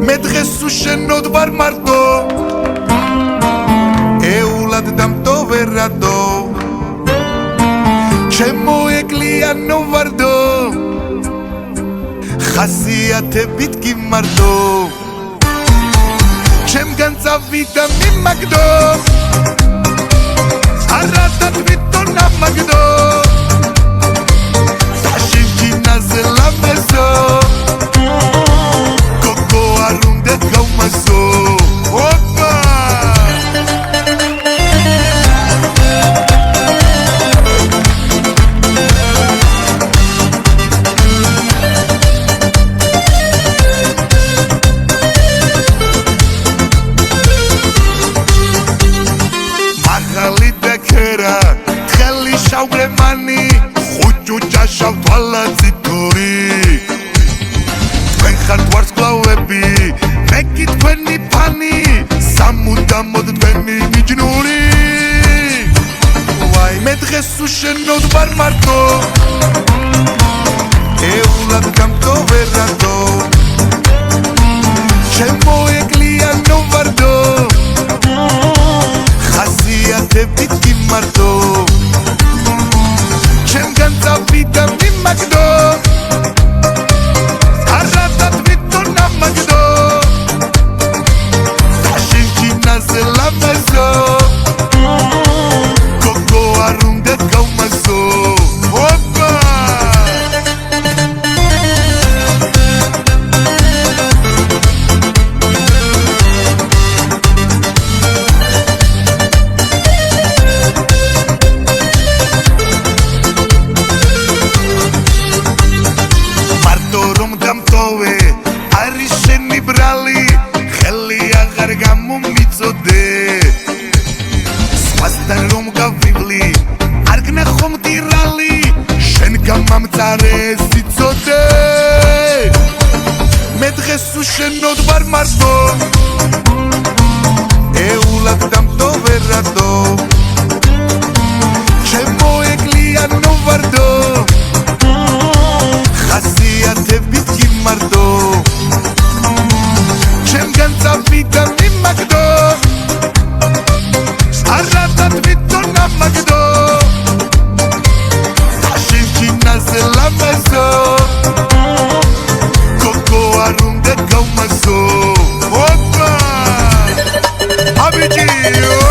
მე დღეს უშენოდ ვარ მარტო ეულად დამტოვერადო ჩემო ეკლიანო ვარდო ხასიათებით გიმარტო ჩემგან წავიდა მიმაგდო არადად ვიტო ნამაგდო საშინჯინაზე ლამეზო გოგო არ უნდა გავმასო ოპა ხელი შავგრემანი ხუჭუ ჭაშავ თვალაციტური თქვენ ხართ ვარსკვლავები მე კი თქვენი ფანი სამუდამოდ თქვენი მიჯნური ვაი მე დღეს უშენოდ ვარ მარტო ეულად გამტოვერადო ჩემო ეკლიანო ვარდო ხასიათებით გიმარტო ჩემგან წავიდა მიმაგდო არადად ვიტო ნამაგდო საშინჯინაზე ლამაზო გოგო არ უნდა გავმასო ოპა არის შენი ბრალი ხელი აღარ გამომიწოდე სხვასთან რომ გავივლი არ გნახო მტირალი შენ გამამწარე სიცოდე მე დღეს უშენოდ ვარ მარტო ეულად დამტოვერადო ჩემო ეკლიანო ვარდო ხასიათებით გიმარტო ჩემგან წავიდა მიმაგდო არადად ვიტო ნამაგდო საშინჯინაზე ლამაზო გოგო არ უნდა გავმასო ოპა აბიჯიო